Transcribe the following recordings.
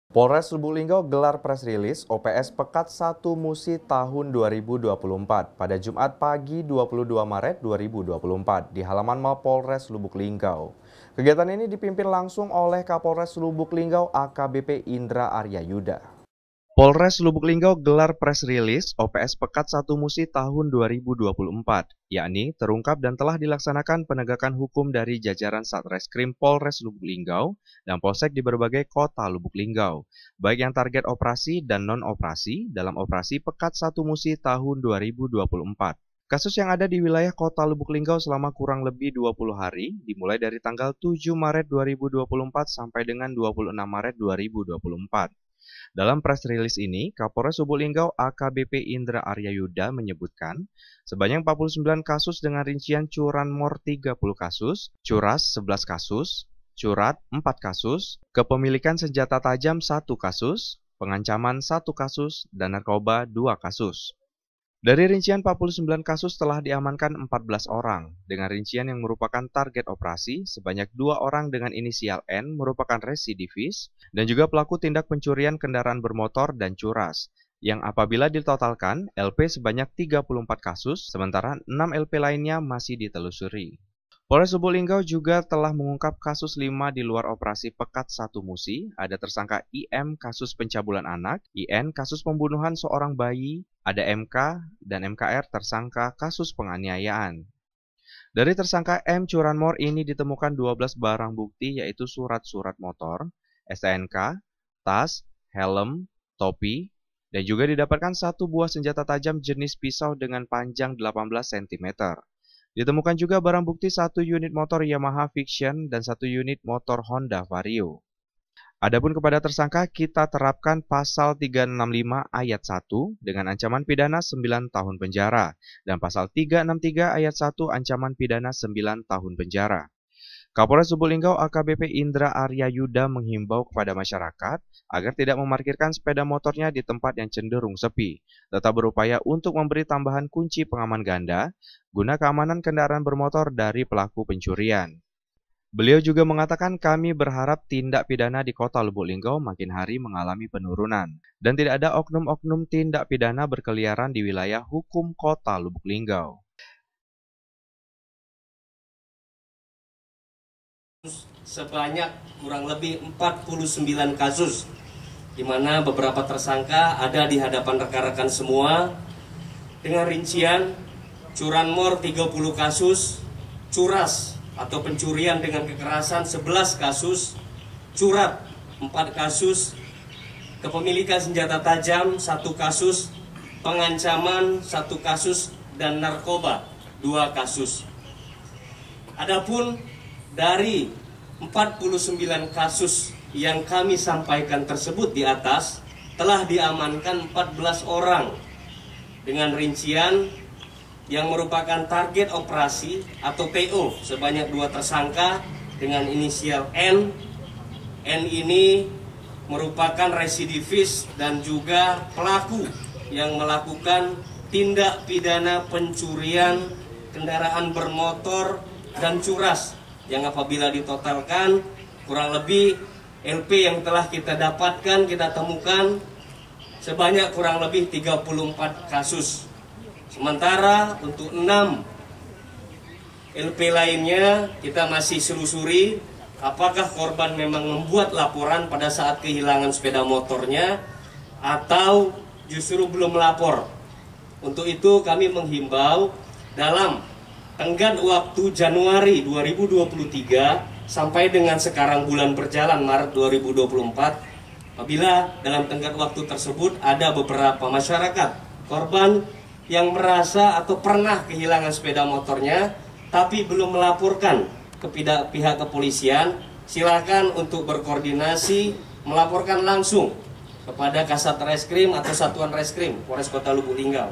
Polres Lubuk Linggau gelar press release OPS Pekat 1 Musi tahun 2024 pada Jumat pagi 22 Maret 2024 di halaman Mapolres Lubuk Linggau. Kegiatan ini dipimpin langsung oleh Kapolres Lubuk Linggau AKBP Indra Aryayuda. Polres Lubuk Linggau gelar press release OPS Pekat 1 Musi tahun 2024, yakni terungkap dan telah dilaksanakan penegakan hukum dari jajaran Satreskrim Polres Lubuk Linggau dan Polsek di berbagai kota Lubuk Linggau, baik yang target operasi dan non-operasi dalam operasi Pekat 1 Musi tahun 2024. Kasus yang ada di wilayah kota Lubuk Linggau selama kurang lebih 20 hari, dimulai dari tanggal 7 Maret 2024 sampai dengan 26 Maret 2024. Dalam press release ini, Kapolres Lubuk Linggau AKBP Indra Aryayuda menyebutkan sebanyak 49 kasus dengan rincian curanmor 30 kasus, curas 11 kasus, curat 4 kasus, kepemilikan senjata tajam 1 kasus, pengancaman 1 kasus, dan narkoba 2 kasus. Dari rincian 49 kasus telah diamankan 14 orang, dengan rincian yang merupakan target operasi sebanyak 2 orang dengan inisial N merupakan residivis, dan juga pelaku tindak pencurian kendaraan bermotor dan curas, yang apabila ditotalkan LP sebanyak 34 kasus, sementara 6 LP lainnya masih ditelusuri. Polres Lubuk Linggau juga telah mengungkap kasus 5 di luar operasi Pekat 1 Musi. Ada tersangka IM kasus pencabulan anak, IN kasus pembunuhan seorang bayi, ada MK dan MKR tersangka kasus penganiayaan. Dari tersangka M curanmor ini ditemukan 12 barang bukti yaitu surat-surat motor, STNK, tas, helm, topi, dan juga didapatkan 1 buah senjata tajam jenis pisau dengan panjang 18 cm. Ditemukan juga barang bukti 1 unit motor Yamaha Vixion dan 1 unit motor Honda Vario. Adapun kepada tersangka kita terapkan pasal 365 ayat 1 dengan ancaman pidana 9 tahun penjara dan pasal 363 ayat 1 ancaman pidana 9 tahun penjara. Kapolres Lubuk Linggau AKBP Indra Aryayuda menghimbau kepada masyarakat agar tidak memarkirkan sepeda motornya di tempat yang cenderung sepi, tetap berupaya untuk memberi tambahan kunci pengaman ganda guna keamanan kendaraan bermotor dari pelaku pencurian. Beliau juga mengatakan kami berharap tindak pidana di kota Lubuk Linggau makin hari mengalami penurunan dan tidak ada oknum-oknum tindak pidana berkeliaran di wilayah hukum kota Lubuk Linggau. Sebanyak kurang lebih 49 kasus di mana beberapa tersangka ada di hadapan rekan-rekan semua dengan rincian curanmor 30 kasus, curas atau pencurian dengan kekerasan 11 kasus, curat 4 kasus, kepemilikan senjata tajam 1 kasus, pengancaman 1 kasus, dan narkoba 2 kasus. Adapun dari 49 kasus yang kami sampaikan tersebut di atas, telah diamankan 14 orang dengan rincian yang merupakan target operasi atau TO sebanyak 2 tersangka dengan inisial N. N ini merupakan residivis dan juga pelaku yang melakukan tindak pidana pencurian kendaraan bermotor dan curas, yang apabila ditotalkan kurang lebih LP yang telah kita dapatkan, kita temukan sebanyak kurang lebih 34 kasus. Sementara untuk 6 LP lainnya kita masih selusuri apakah korban memang membuat laporan pada saat kehilangan sepeda motornya atau justru belum melapor. Untuk itu kami menghimbau dalam tenggat waktu Januari 2023 sampai dengan sekarang bulan berjalan Maret 2024, apabila dalam tenggat waktu tersebut ada beberapa masyarakat korban yang merasa atau pernah kehilangan sepeda motornya tapi belum melaporkan ke pihak kepolisian, silakan untuk berkoordinasi melaporkan langsung kepada Kasat Reskrim atau Satuan Reskrim Polres Kota Lubuk Linggau.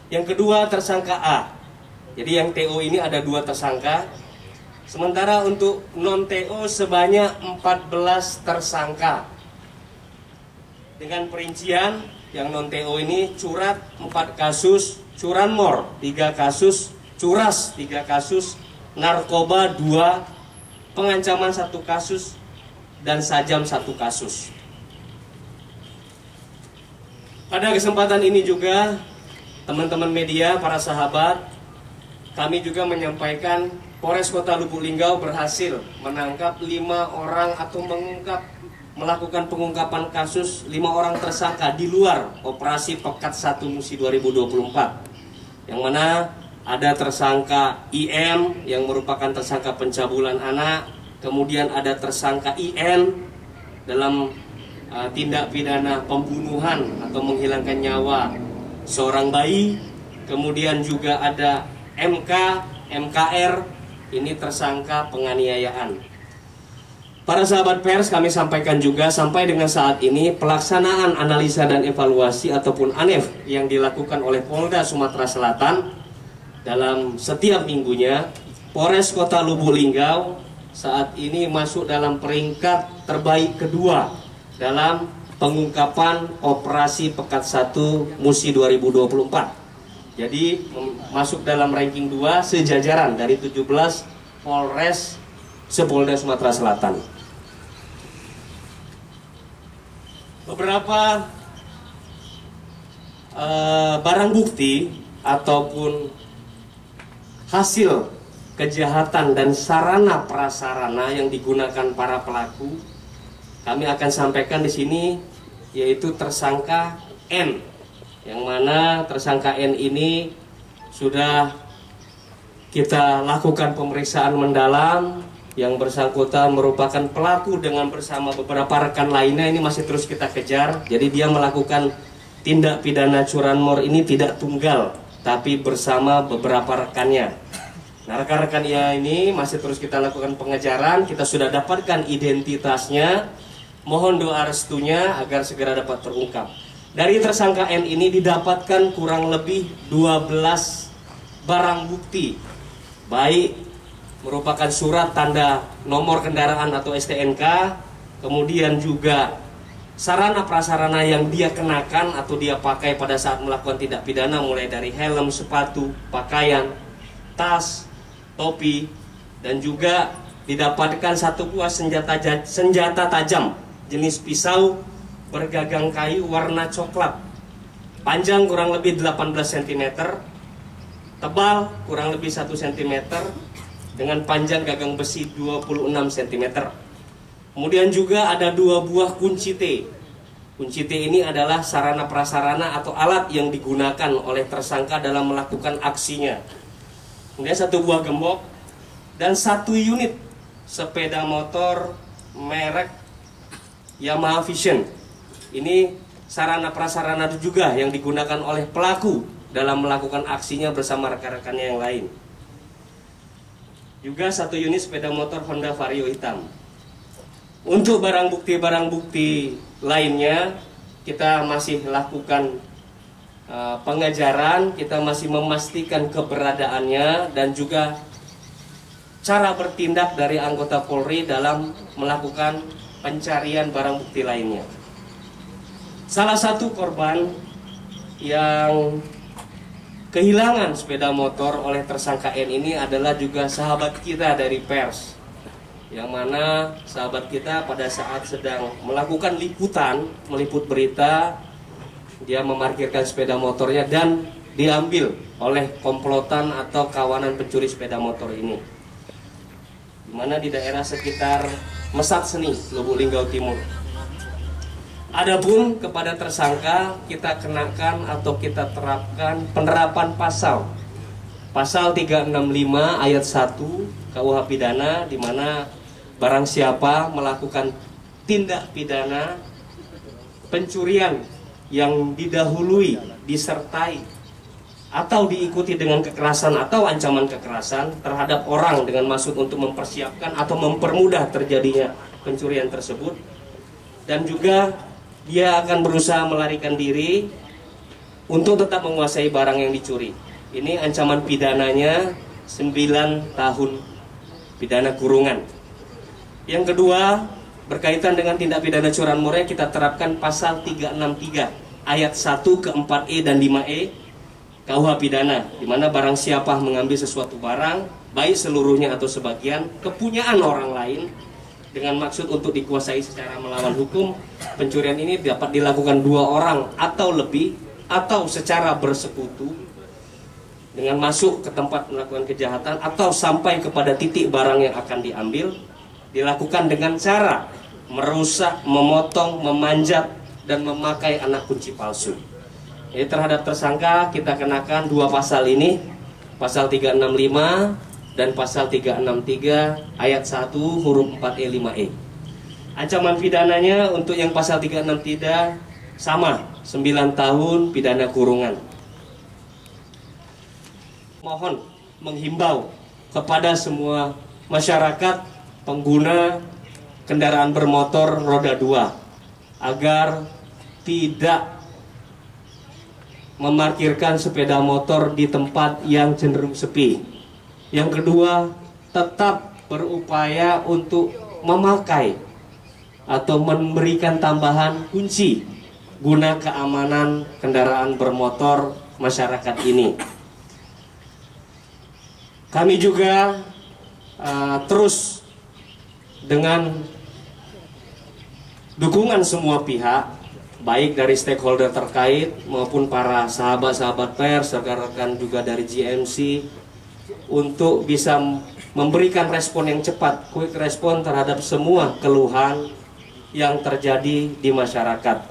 Yang kedua, tersangka A. Jadi yang TO ini ada 2 tersangka. Sementara untuk non-TO sebanyak 14 tersangka. Dengan perincian yang non-TO ini curat 4 kasus, curanmor 3 kasus, curas 3 kasus, narkoba 2, pengancaman 1 kasus, dan sajam 1 kasus. Pada kesempatan ini juga, teman-teman media, para sahabat, kami juga menyampaikan Polres Kota Lubuk Linggau berhasil menangkap 5 orang atau melakukan pengungkapan kasus 5 orang tersangka di luar operasi Pekat 1 Musi 2024, yang mana ada tersangka IM yang merupakan tersangka pencabulan anak, kemudian ada tersangka IN dalam tindak pidana pembunuhan atau menghilangkan nyawa seorang bayi, kemudian juga ada MK, MKR, ini tersangka penganiayaan. Para sahabat pers, kami sampaikan juga sampai dengan saat ini pelaksanaan analisa dan evaluasi ataupun ANEF yang dilakukan oleh Polda Sumatera Selatan dalam setiap minggunya, Polres Kota Lubuk Linggau saat ini masuk dalam peringkat terbaik kedua dalam pengungkapan operasi Pekat 1 Musi 2024. Jadi masuk dalam ranking 2 sejajaran dari 17 Polres se-Polda Sumatera Selatan. Beberapa barang bukti ataupun hasil kejahatan dan sarana prasarana yang digunakan para pelaku kami akan sampaikan di sini, yaitu tersangka N, yang mana tersangka N ini sudah kita lakukan pemeriksaan mendalam. Yang bersangkutan merupakan pelaku dengan bersama beberapa rekan lainnya, ini masih terus kita kejar. Jadi dia melakukan tindak pidana curanmor ini tidak tunggal, tapi bersama beberapa rekannya. Nah, rekan-rekan ini masih terus kita lakukan pengejaran. Kita sudah dapatkan identitasnya. Mohon doa restunya agar segera dapat terungkap. Dari tersangka N ini didapatkan kurang lebih 12 barang bukti, baik merupakan surat tanda nomor kendaraan atau STNK, kemudian juga sarana prasarana yang dia kenakan atau dia pakai pada saat melakukan tindak pidana, mulai dari helm, sepatu, pakaian, tas, topi, dan juga didapatkan satu buah senjata tajam jenis pisau bergagang kayu warna coklat, panjang kurang lebih 18 cm, tebal kurang lebih 1 cm, dengan panjang gagang besi 26 cm. Kemudian juga ada 2 buah kunci T. Kunci T ini adalah sarana prasarana atau alat yang digunakan oleh tersangka dalam melakukan aksinya. Kemudian 1 buah gembok dan 1 unit sepeda motor merek Yamaha Vision. Ini sarana prasarana juga yang digunakan oleh pelaku dalam melakukan aksinya bersama rekan-rekannya yang lain. Juga 1 unit sepeda motor Honda Vario hitam. Untuk barang bukti lainnya kita masih lakukan pengejaran, kita masih memastikan keberadaannya dan juga cara bertindak dari anggota Polri dalam melakukan pencarian barang bukti lainnya. Salah satu korban yang kehilangan sepeda motor oleh tersangka N ini adalah juga sahabat kita dari pers, yang mana sahabat kita pada saat sedang melakukan liputan, meliput berita, dia memarkirkan sepeda motornya dan diambil oleh komplotan atau kawanan pencuri sepeda motor ini, di mana di daerah sekitar Mesat Seni, Lubuk Linggau Timur. Adapun kepada tersangka kita kenakan atau kita terapkan penerapan pasal 365 ayat 1 KUH pidana, di mana barang siapa melakukan tindak pidana pencurian yang didahului, disertai atau diikuti dengan kekerasan atau ancaman kekerasan terhadap orang dengan maksud untuk mempersiapkan atau mempermudah terjadinya pencurian tersebut, dan juga dia akan berusaha melarikan diri untuk tetap menguasai barang yang dicuri. Ini ancaman pidananya 9 tahun pidana kurungan. Yang kedua, berkaitan dengan tindak pidana curanmor, kita terapkan pasal 363 ayat 1 ke 4E dan 5E KUH pidana, di mana barang siapa mengambil sesuatu barang, baik seluruhnya atau sebagian, kepunyaan orang lain, dengan maksud untuk dikuasai secara melawan hukum, pencurian ini dapat dilakukan 2 orang atau lebih atau secara bersekutu dengan masuk ke tempat melakukan kejahatan atau sampai kepada titik barang yang akan diambil, dilakukan dengan cara merusak, memotong, memanjat, dan memakai anak kunci palsu. Jadi terhadap tersangka kita kenakan 2 pasal ini, pasal 365 dan pasal 363 ayat 1 huruf 4E 5E. Ancaman pidananya untuk yang pasal 363 sama, 9 tahun pidana kurungan. Mohon menghimbau kepada semua masyarakat pengguna kendaraan bermotor roda 2 agar tidak memarkirkan sepeda motor di tempat yang cenderung sepi. Yang kedua, tetap berupaya untuk memakai atau memberikan tambahan kunci guna keamanan kendaraan bermotor masyarakat ini. Kami juga terus dengan dukungan semua pihak, baik dari stakeholder terkait maupun para sahabat-sahabat pers, rekan-rekan juga dari GMC, untuk bisa memberikan respon yang cepat, quick respon terhadap semua keluhan yang terjadi di masyarakat.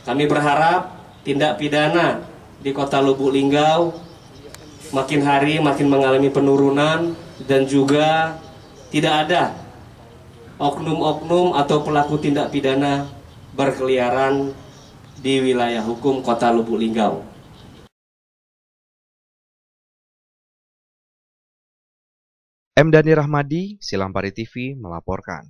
Kami berharap tindak pidana di Kota Lubuk Linggau makin hari makin mengalami penurunan dan juga tidak ada oknum-oknum atau pelaku tindak pidana berkeliaran di wilayah hukum Kota Lubuk Linggau. M. Dhani Rahmadi, Silampari TV melaporkan.